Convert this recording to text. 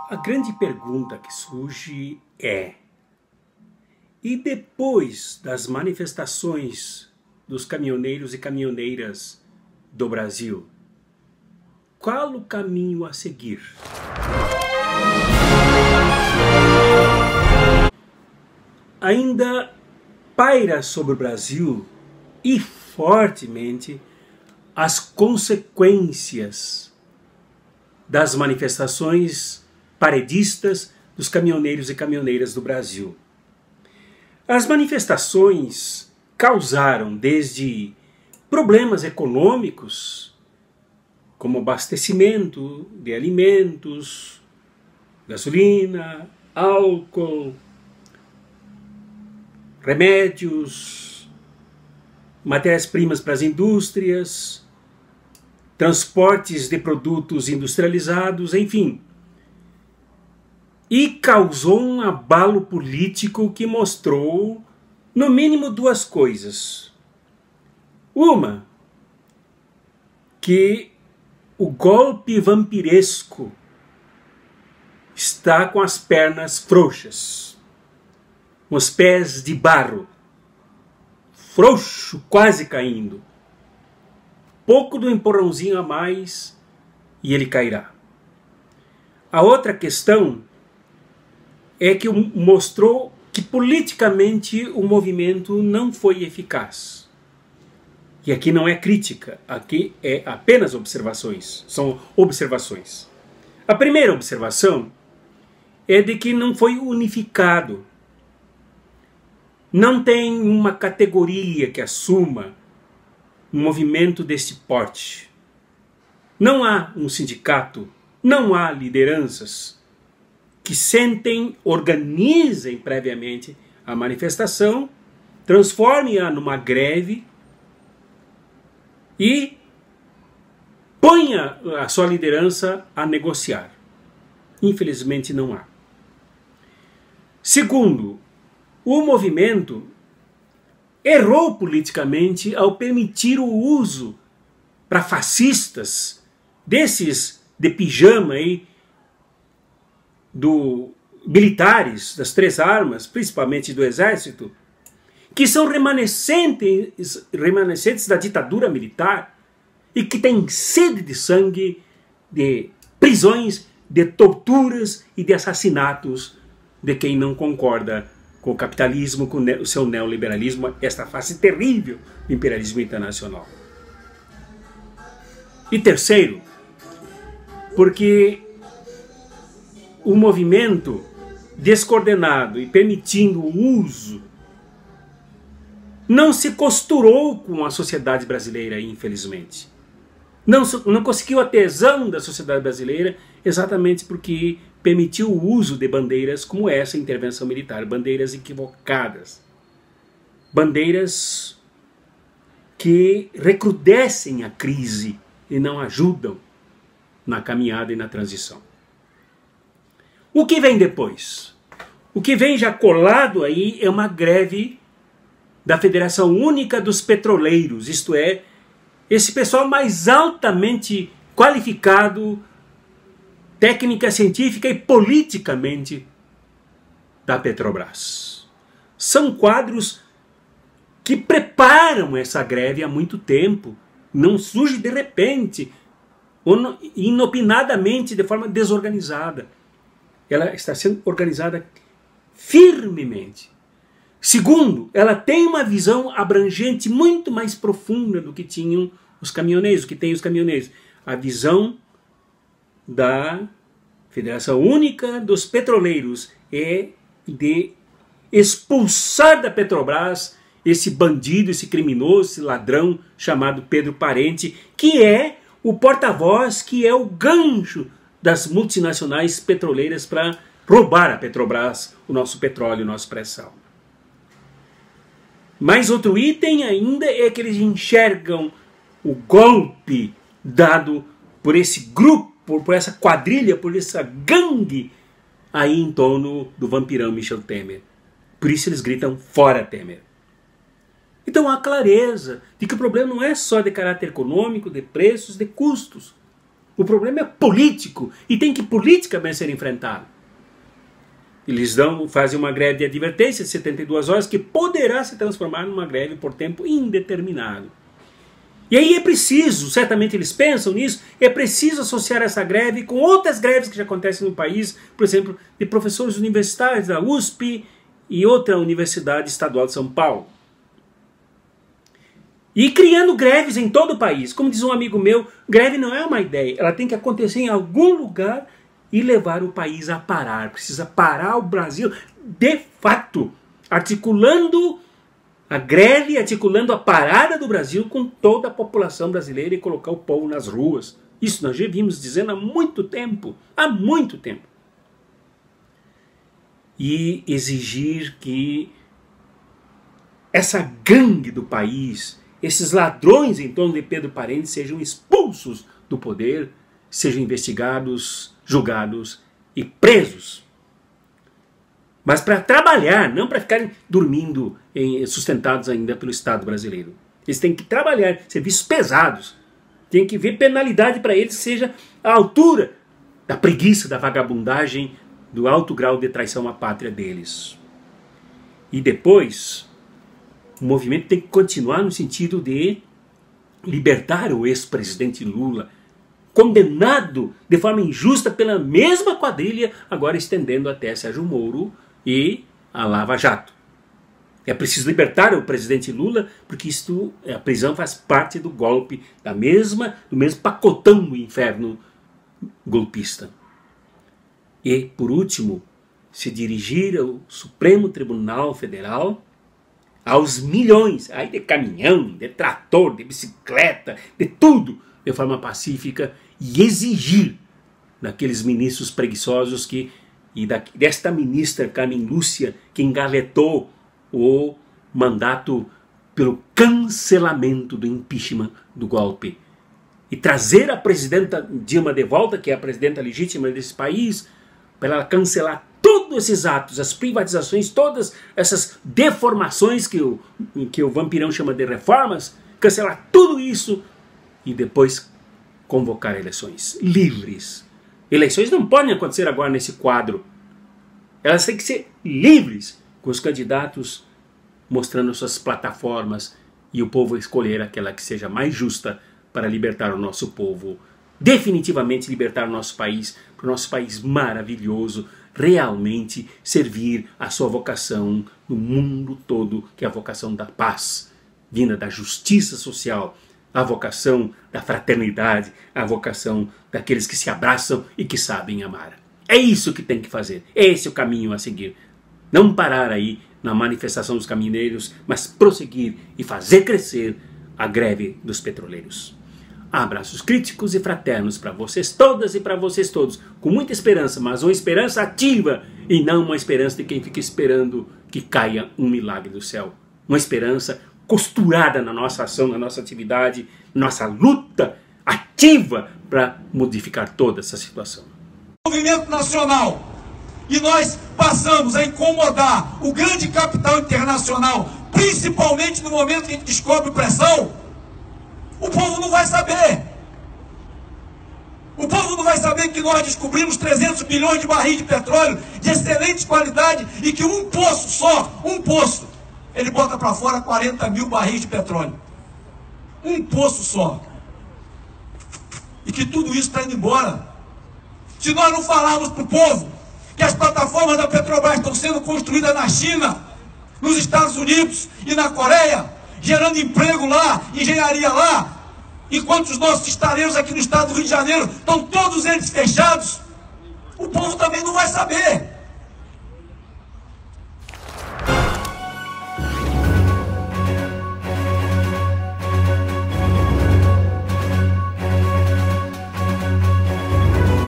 A grande pergunta que surge é: e depois das manifestações dos caminhoneiros e caminhoneiras do Brasil, qual o caminho a seguir? Ainda paira sobre o Brasil e fortemente as consequências das manifestações paredistas dos caminhoneiros e caminhoneiras do Brasil. As manifestações causaram desde problemas econômicos, como abastecimento de alimentos, gasolina, álcool, remédios, matérias-primas para as indústrias, transportes de produtos industrializados, enfim. E causou um abalo político que mostrou, no mínimo, duas coisas. Uma, que o golpe vampiresco está com as pernas frouxas, com os pés de barro, frouxo, quase caindo. Pouco do empurrãozinho a mais e ele cairá. A outra questão é que mostrou que politicamente o movimento não foi eficaz. E aqui não é crítica, aqui é apenas observações, são observações. A primeira observação é de que não foi unificado. Não tem uma categoria que assuma um movimento deste porte. Não há um sindicato, não há lideranças que sentem, organizem previamente a manifestação, transformem-a numa greve e ponha a sua liderança a negociar. Infelizmente não há. Segundo, o movimento errou politicamente ao permitir o uso para fascistas desses de pijama aí, militares das três armas, principalmente do exército, que são remanescentes da ditadura militar e que têm sede de sangue, de prisões, de torturas e de assassinatos de quem não concorda com o capitalismo, com o seu neoliberalismo, esta face terrível do imperialismo internacional. E terceiro, porque o movimento descoordenado e permitindo o uso não se costurou com a sociedade brasileira, infelizmente. Não conseguiu a tesão da sociedade brasileira exatamente porque permitiu o uso de bandeiras como essa intervenção militar, bandeiras equivocadas, bandeiras que recrudescem a crise e não ajudam na caminhada e na transição. O que vem depois? O que vem já colado aí é uma greve da Federação Única dos Petroleiros, isto é, esse pessoal mais altamente qualificado, técnica, científica e politicamente da Petrobras. São quadros que preparam essa greve há muito tempo, não surge de repente, inopinadamente, de forma desorganizada. Ela está sendo organizada firmemente. Segundo, ela tem uma visão abrangente muito mais profunda do que tinham os caminhoneiros, do que tem os caminhoneiros. A visão da Federação Única dos Petroleiros é de expulsar da Petrobras esse bandido, esse criminoso, esse ladrão chamado Pedro Parente, que é o porta-voz, que é o gancho das multinacionais petroleiras para roubar a Petrobras, o nosso petróleo, o nosso pré-sal. Mais outro item ainda é que eles enxergam o golpe dado por esse grupo, por essa quadrilha, por essa gangue aí em torno do vampirão Michel Temer. Por isso eles gritam fora Temer. Então há clareza de que o problema não é só de caráter econômico, de preços, de custos. O problema é político e tem que politicamente ser enfrentado. Eles fazem uma greve de advertência de 72 horas que poderá se transformar numa greve por tempo indeterminado. E aí é preciso, certamente eles pensam nisso, é preciso associar essa greve com outras greves que já acontecem no país, por exemplo, de professores universitários da USP e outra Universidade Estadual de São Paulo. E criando greves em todo o país. Como diz um amigo meu, greve não é uma ideia, ela tem que acontecer em algum lugar e levar o país a parar. Precisa parar o Brasil, de fato, articulando a greve, articulando a parada do Brasil com toda a população brasileira e colocar o povo nas ruas. Isso nós já vimos dizendo há muito tempo. Há muito tempo. E exigir que essa gangue do país, esses ladrões em torno de Pedro Parente sejam expulsos do poder, sejam investigados, julgados e presos. Mas para trabalhar, não para ficarem dormindo sustentados ainda pelo Estado brasileiro. Eles têm que trabalhar, serviços pesados. Tem que ver penalidade para eles que seja à altura da preguiça, da vagabundagem, do alto grau de traição à pátria deles. E depois, o movimento tem que continuar no sentido de libertar o ex-presidente Lula, condenado de forma injusta pela mesma quadrilha, agora estendendo até Sérgio Moro e a Lava Jato. É preciso libertar o presidente Lula, porque a prisão faz parte do golpe, do mesmo pacotão do inferno golpista. E, por último, se dirigir ao Supremo Tribunal Federal, aos milhões, aí de caminhão, de trator, de bicicleta, de tudo, de forma pacífica, e exigir daqueles ministros preguiçosos desta ministra Carmen Lúcia, que engaletou o mandato pelo cancelamento do impeachment do golpe, e trazer a presidenta Dilma de volta, que é a presidenta legítima desse país, para ela cancelar todos esses atos, as privatizações, todas essas deformações que o vampirão chama de reformas, cancelar tudo isso e depois convocar eleições livres. Eleições não podem acontecer agora nesse quadro. Elas têm que ser livres, com os candidatos mostrando suas plataformas e o povo escolher aquela que seja mais justa para libertar o nosso povo, definitivamente libertar o nosso país, para o nosso país maravilhoso, realmente servir a sua vocação no mundo todo, que é a vocação da paz, vinda da justiça social, a vocação da fraternidade, a vocação daqueles que se abraçam e que sabem amar. É isso que tem que fazer, esse é o caminho a seguir. Não parar aí na manifestação dos caminhoneiros, mas prosseguir e fazer crescer a greve dos petroleiros. Abraços críticos e fraternos para vocês todas e para vocês todos, com muita esperança, mas uma esperança ativa e não uma esperança de quem fica esperando que caia um milagre do céu. Uma esperança costurada na nossa ação, na nossa atividade, nossa luta ativa para modificar toda essa situação. Movimento nacional, e nós passamos a incomodar o grande capital internacional, principalmente no momento que a gente descobre pressão, o povo não vai saber. O povo não vai saber que nós descobrimos 300 bilhões de barris de petróleo de excelente qualidade e que um poço, ele bota para fora 40 mil barris de petróleo. Um poço só. E que tudo isso está indo embora. Se nós não falarmos para o povo que as plataformas da Petrobras estão sendo construídas na China, nos Estados Unidos e na Coreia, gerando emprego lá, engenharia lá, enquanto os nossos estaleiros aqui no estado do Rio de Janeiro estão todos eles fechados, o povo também não vai saber.